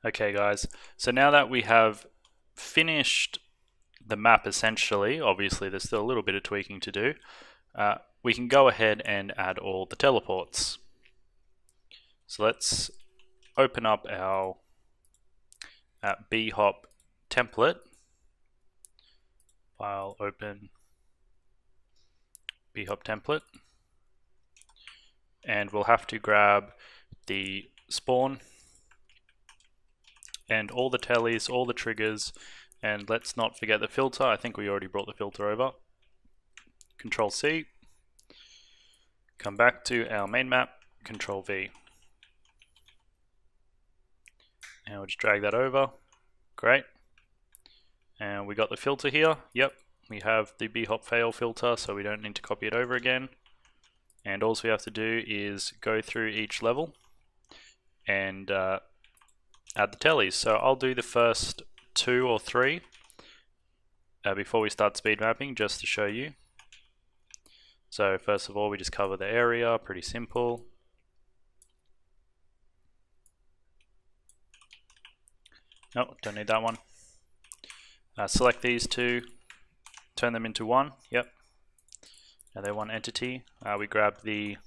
Okay guys, so now that we have finished the map essentially, obviously there's still a little bit of tweaking to do, we can go ahead and add all the teleports. So let's open up our Bhop template, file open Bhop template, and we'll have to grab the spawn and all the tellies, all the triggers, and let's not forget the filter. I think we already brought the filter over. Control C, come back to our main map, Control V. And we'll just drag that over. Great. And we got the filter here. Yep, we have the Bhop fail filter, so we don't need to copy it over again. And all we have to do is go through each level and add the tellies. So I'll do the first 2 or 3 before we start speed mapping, just to show you. So first of all, we just cover the area, pretty simple. No, don't need that one. Select these 2, turn them into 1, yep. Now they're one entity. We grab the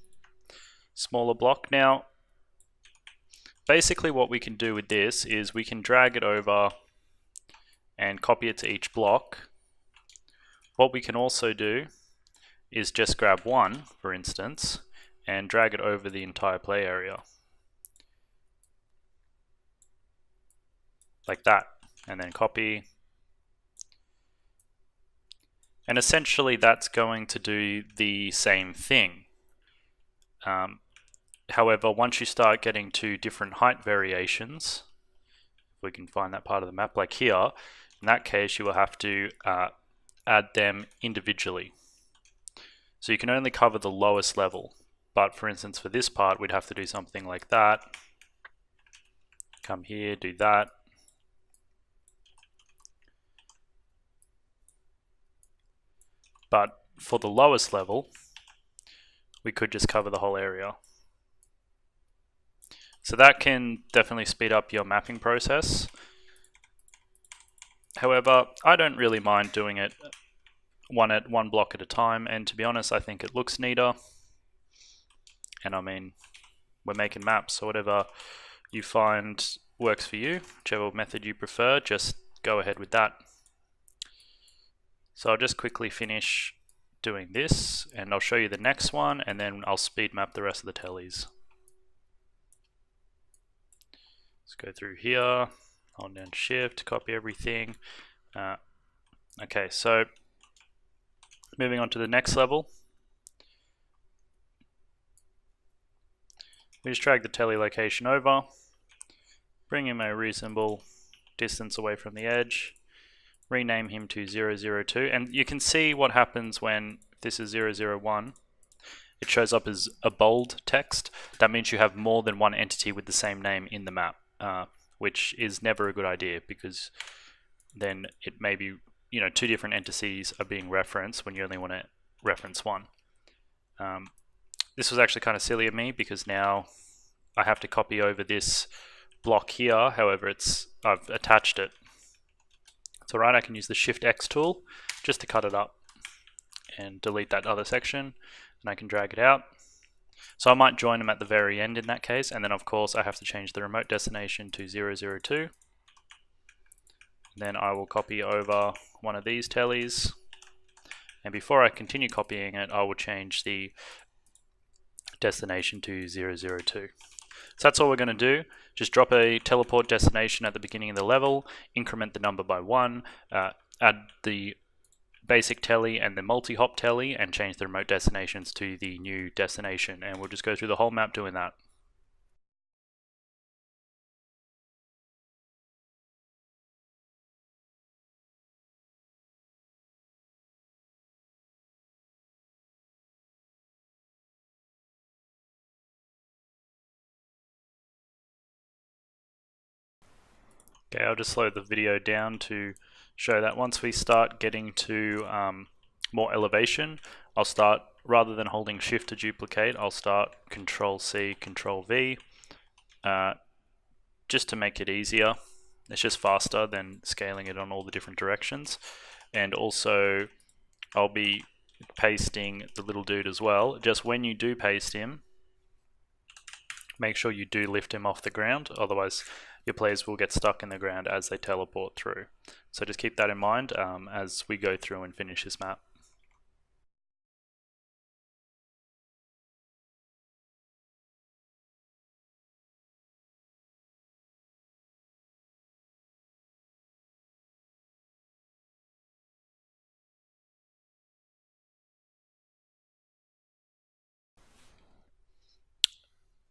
smaller block. Now, basically what we can do with this is we can drag it over and copy it to each block. What we can also do is just grab one, for instance, and drag it over the entire play area. Like that, and then copy. And essentially that's going to do the same thing. However, once you start getting to different height variations, if we can find that part of the map, like here, in that case you will have to add them individually. So you can only cover the lowest level, but for instance for this part we'd have to do something like that. Come here, do that. But for the lowest level, we could just cover the whole area. So that can definitely speed up your mapping process. However, I don't really mind doing it one block at a time, and to be honest, I think it looks neater. And I mean, we're making maps, so whatever you find works for you, whichever method you prefer, just go ahead with that. So I'll just quickly finish doing this, and I'll show you the next one, and then I'll speed map the rest of the tellies. Let's go through here, hold down shift, copy everything. Okay, so moving on to the next level. We just drag the telly location over, bring him a reasonable distance away from the edge, rename him to 002, and you can see what happens when this is 001. It shows up as a bold text. That means you have more than one entity with the same name in the map, which is never a good idea, because then it may be, 2 different entities are being referenced when you only want to reference one. This was actually kind of silly of me, because now I have to copy over this block here. However, I've attached it. It's alright, I can use the Shift X tool just to cut it up and delete that other section, and I can drag it out. So I might join them at the very end in that case, and then of course I have to change the remote destination to 002. Then I will copy over one of these tellies, and before I continue copying it, I will change the destination to 002. So that's all we're going to do. Just drop a teleport destination at the beginning of the level, increment the number by 1, add the basic telly and the multi-hop telly, and change the remote destinations to the new destination, and we'll just go through the whole map doing that. Okay, I'll just slow the video down to show that once we start getting to more elevation, I'll start, rather than holding Shift to duplicate, I'll start Control C, Control V, just to make it easier. It's just faster than scaling it on all the different directions. And also, I'll be pasting the little dude as well. Just when you do paste him, make sure you do lift him off the ground, otherwise your players will get stuck in the ground as they teleport through. So just keep that in mind as we go through and finish this map.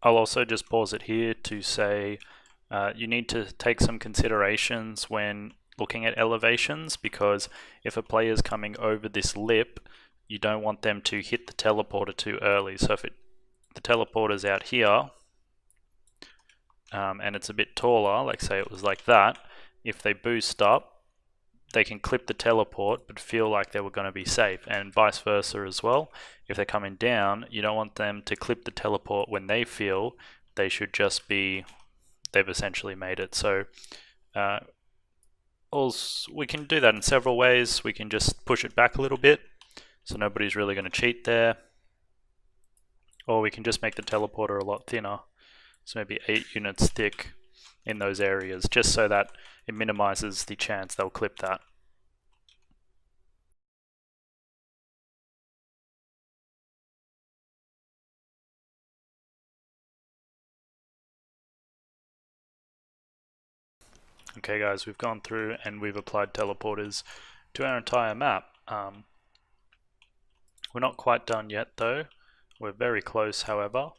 I'll also just pause it here to say you need to take some considerations when looking at elevations, because if a player is coming over this lip, you don't want them to hit the teleporter too early. So if the teleporter's out here and it's a bit taller, like say it was like that, if they boost up, they can clip the teleport but feel like they were going to be safe, and vice versa as well. If they're coming down, you don't want them to clip the teleport when they feel they should just be, they've essentially made it. So also, we can do that in several ways. We can just push it back a little bit so nobody's really going to cheat there, or we can just make the teleporter a lot thinner, so maybe 8 units thick in those areas, just so that it minimizes the chance they'll clip that. Okay guys, we've gone through and we've applied teleporters to our entire map. We're not quite done yet though. We're very close, however.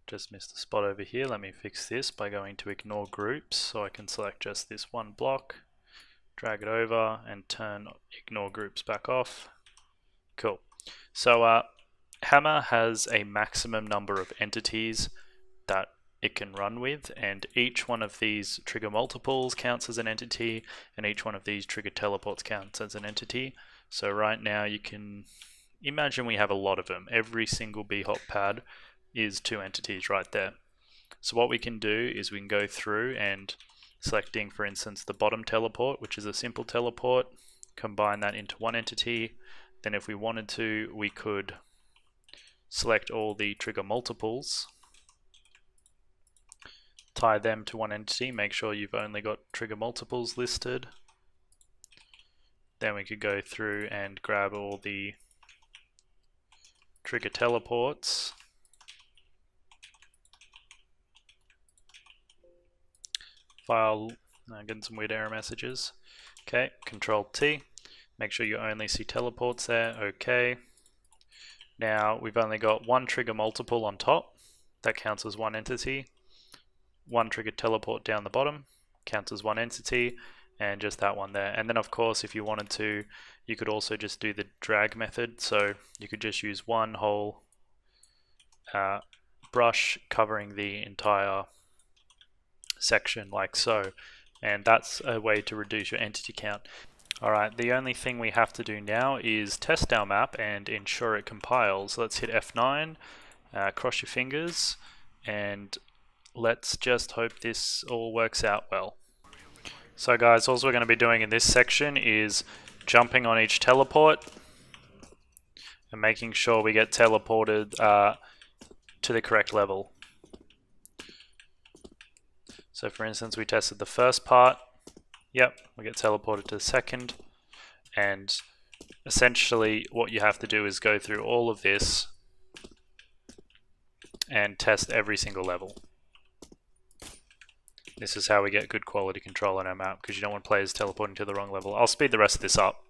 Just missed a spot over here. Let me fix this by going to ignore groups, so I can select just this one block, drag it over and turn ignore groups back off. Cool. So Hammer has a maximum number of entities that it can run with, and each one of these trigger multiples counts as an entity, and each one of these trigger teleports counts as an entity. So right now you can imagine we have a lot of them. Every single Bhop pad is 2 entities right there. So what we can do is we can go through and selecting, for instance, the bottom teleport, which is a simple teleport, combine that into one entity. Then if we wanted to, we could select all the trigger multiples, tie them to one entity, make sure you've only got trigger multiples listed. Then we could go through and grab all the trigger teleports, file, getting some weird error messages. Okay, Control T, make sure you only see teleports there. Okay, now we've only got one trigger multiple on top, that counts as one entity. One trigger teleport down the bottom counts as one entity, and just that one there. And then of course if you wanted to, you could also just do the drag method, so you could just use one whole brush covering the entire section like so, and that's a way to reduce your entity count. Alright, the only thing we have to do now is test our map and ensure it compiles. Let's hit F9, cross your fingers, and let's just hope this all works out well. So guys, all we're going to be doing in this section is jumping on each teleport and making sure we get teleported to the correct level. So for instance, we tested the first part, yep, we get teleported to the second, and essentially what you have to do is go through all of this and test every single level. This is how we get good quality control on our map, because you don't want players teleporting to the wrong level. I'll speed the rest of this up.